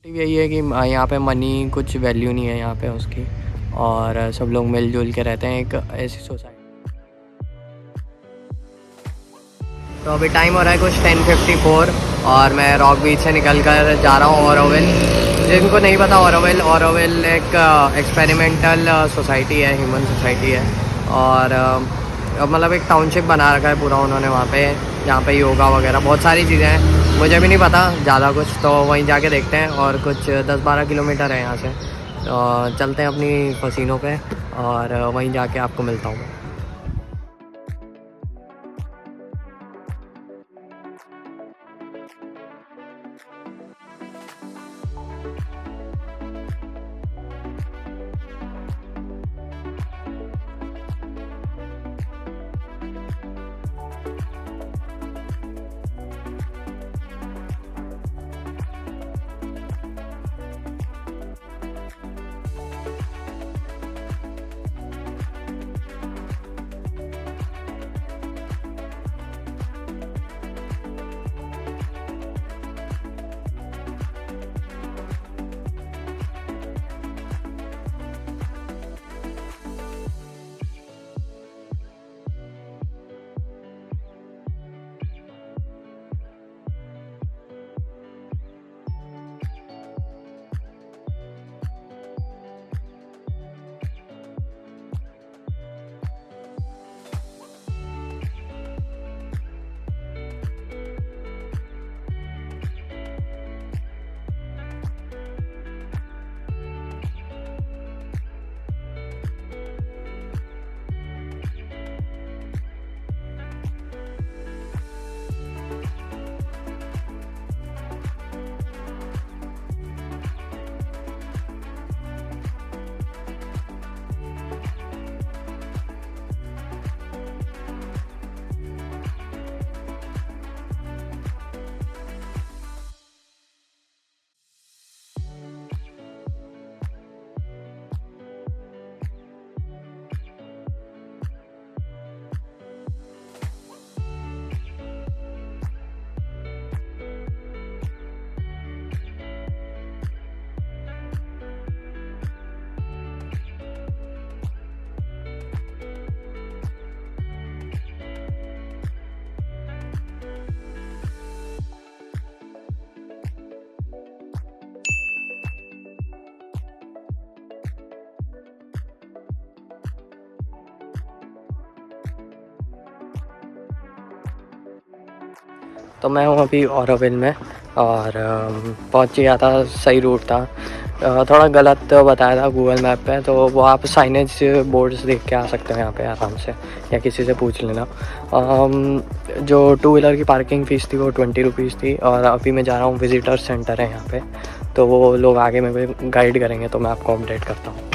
यही है कि यहाँ पे मनी कुछ वैल्यू नहीं है यहाँ पे उसकी, और सब लोग मिलजुल के रहते हैं, एक ऐसी सोसाइटी। तो अभी टाइम हो रहा है कुछ 10:54 और मैं रॉक बीच से निकल कर जा रहा हूँ ऑरोविल। जिनको नहीं पता, ऑरोविल एक एक्सपेरिमेंटल सोसाइटी है, ह्यूमन सोसाइटी है। और मतलब एक टाउनशिप बना रखा है पूरा उन्होंने वहाँ पे, जहाँ पे योगा वगैरह बहुत सारी चीज़ें हैं। मुझे भी नहीं पता ज़्यादा कुछ, तो वहीं जाके देखते हैं। और कुछ 10-12 किलोमीटर है यहाँ से, तो चलते हैं अपनी पसीनों पे, और वहीं जाके आपको मिलता हूँ। तो मैं हूँ अभी ऑरोविल में, और पहुँच गया था, सही रूट था। थोड़ा गलत बताया था गूगल मैप पे, तो वो आप साइनेज बोर्ड्स देख के आ सकते हो यहाँ पे आराम से, या किसी से पूछ लेना। जो 2 व्हीलर की पार्किंग फ़ीस थी वो 20 रुपीज़ थी। और अभी मैं जा रहा हूँ, विजिटर सेंटर है यहाँ पे, तो वो लोग आगे मेरे को गाइड करेंगे, तो मैं आपको अपडेट करता हूँ।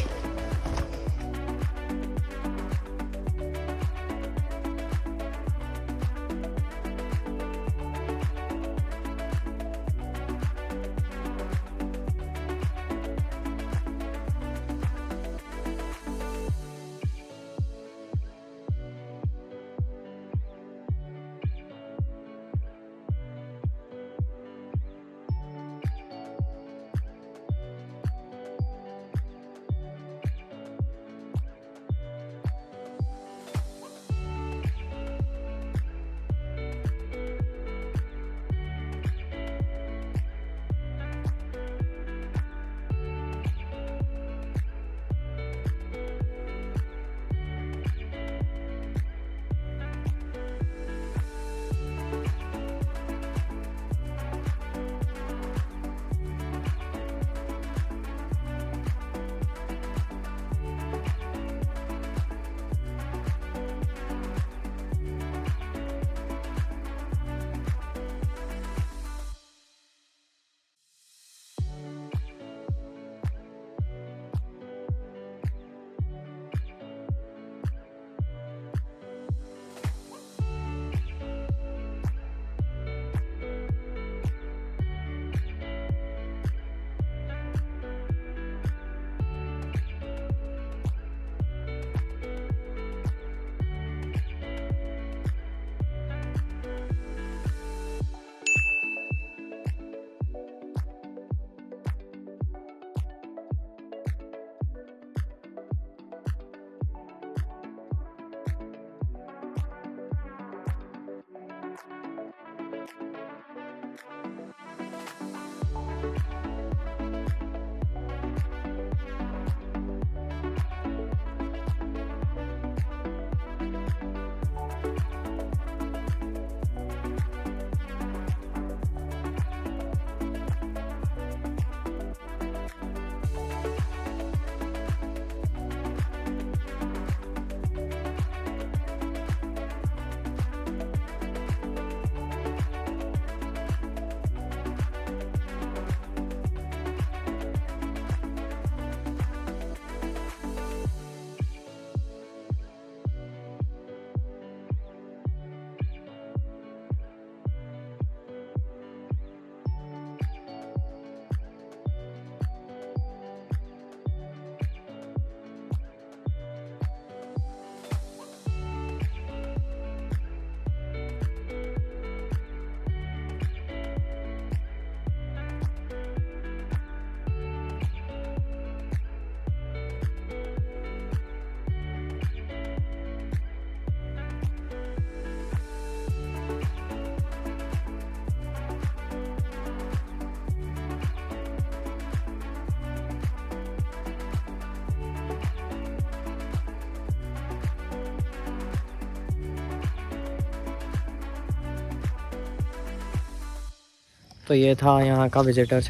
तो ये था यहाँ का विज़िटर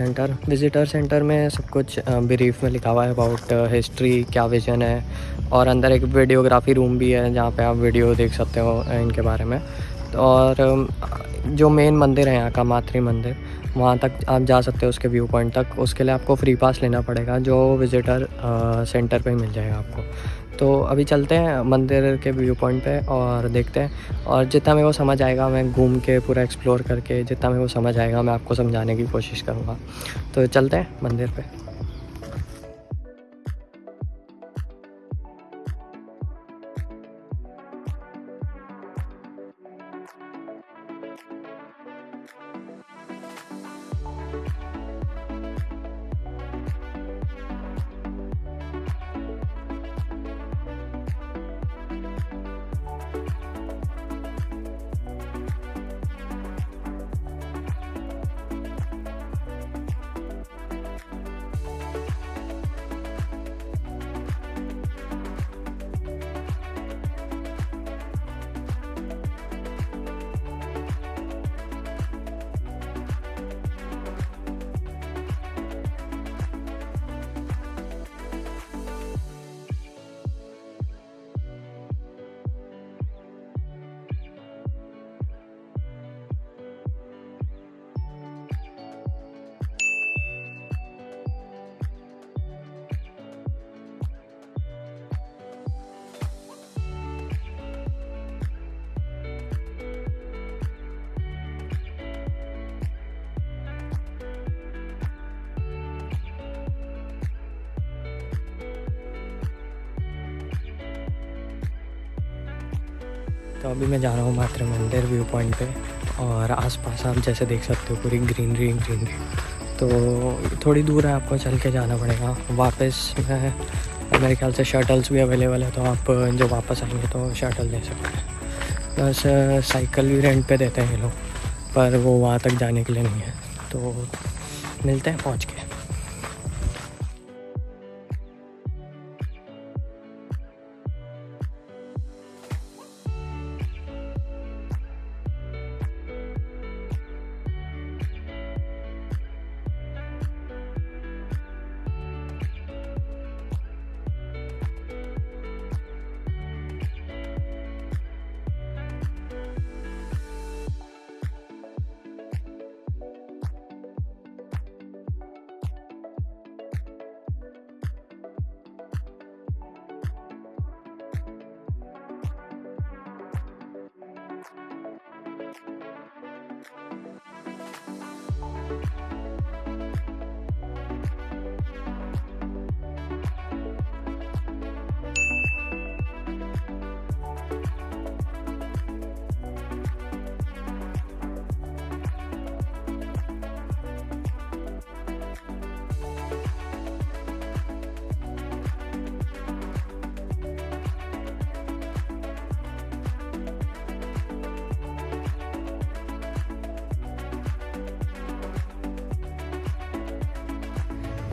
सेंटर में सब कुछ ब्रीफ में लिखा हुआ है अबाउट हिस्ट्री, क्या विज़न है, और अंदर एक वीडियोग्राफी रूम भी है जहाँ पे आप वीडियो देख सकते हो इनके बारे में। और जो मेन मंदिर है यहाँ का, मातृ मंदिर, वहाँ तक आप जा सकते हो उसके व्यू पॉइंट तक। उसके लिए आपको फ्री पास लेना पड़ेगा जो विज़िटर सेंटर पे मिल जाएगा आपको। तो अभी चलते हैं मंदिर के व्यू पॉइंट पे और देखते हैं, और जितना मेरे को समझ आएगा मैं घूम के पूरा एक्सप्लोर करके जितना मेरे को समझ आएगा मैं आपको समझाने की कोशिश करूँगा। तो चलते हैं मंदिर पे। तो अभी मैं जा रहा हूँ मातृ मंदिर व्यू पॉइंट पे, और आसपास आप जैसे देख सकते हो पूरी ग्रीनरी। तो थोड़ी दूर है, आपको चल के जाना पड़ेगा। वापस मैं मेरे ख्याल से शटल्स भी अवेलेबल है, तो आप जो वापस आएंगे तो शटल ले सकते हैं। प्लस साइकिल भी रेंट पे देते हैं ये लोग, पर वो वहाँ तक जाने के लिए नहीं है। तो मिलते हैं पहुँच के।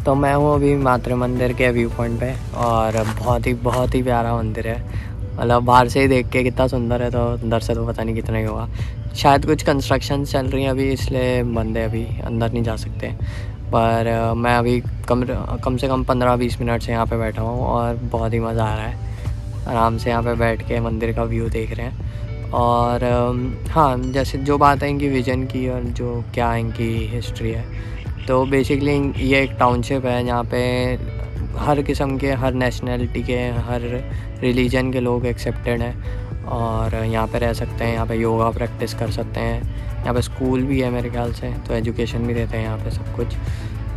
तो मैं हूँ अभी मातृ मंदिर के व्यू पॉइंट पे, और बहुत ही प्यारा मंदिर है। मतलब बाहर से ही देख के कितना सुंदर है, तो अंदर से तो पता नहीं कितना ही होगा। शायद कुछ कंस्ट्रक्शन चल रही हैं अभी, इसलिए बंद है, अभी अंदर नहीं जा सकते। पर मैं अभी कम से कम 15-20 मिनट से यहाँ पे बैठा हूँ, और बहुत ही मज़ा आ रहा है। आराम से यहाँ पे बैठ के मंदिर का व्यू देख रहे हैं। और हाँ, जैसे जो बात है इनकी विज़न की और जो क्या इनकी हिस्ट्री है, तो बेसिकली ये एक टाउनशिप है जहाँ पे हर किस्म के, हर नेशनलिटी के, हर रिलीजन के लोग एक्सेप्टेड हैं, और यहाँ पे रह सकते हैं। यहाँ पे योगा प्रैक्टिस कर सकते हैं। यहाँ पे स्कूल भी है मेरे ख्याल से, तो एजुकेशन भी देते हैं यहाँ पे सब कुछ।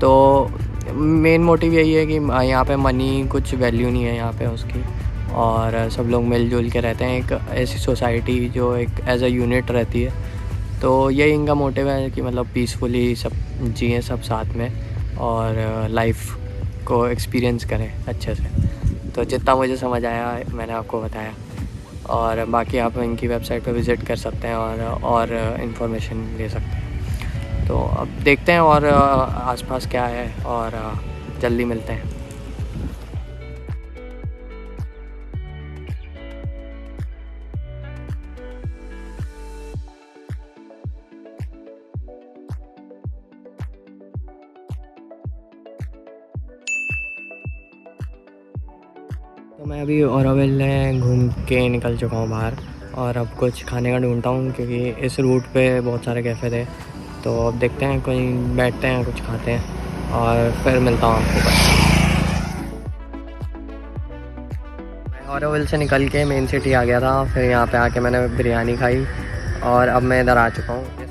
तो मेन मोटिव यही है कि यहाँ पे मनी कुछ वैल्यू नहीं है यहाँ पे उसकी, और सब लोग मिलजुल के रहते हैं। एक ऐसी सोसाइटी जो एक एज अ यूनिट रहती है। तो यही इनका मोटिव है कि मतलब पीसफुली सब जिएँ सब साथ में, और लाइफ को एक्सपीरियंस करें अच्छे से। तो जितना मुझे समझ आया मैंने आपको बताया, और बाकी आप इनकी वेबसाइट पे विज़िट कर सकते हैं और इन्फॉर्मेशन ले सकते हैं। तो अब देखते हैं और आसपास क्या है, और जल्दी मिलते हैं। तो मैं अभी ओरोविल में घूम के निकल चुका हूँ बाहर और अब कुछ खाने का ढूंढता हूँ क्योंकि इस रूट पे बहुत सारे कैफ़े थे। तो अब देखते हैं, कहीं बैठते हैं, कुछ खाते हैं और फिर मिलता हूँ आपको बस। मैं ओरोविल से निकल के मेन सिटी आ गया था, फिर यहाँ पे आके मैंने बिरयानी खाई और अब मैं इधर आ चुका हूँ।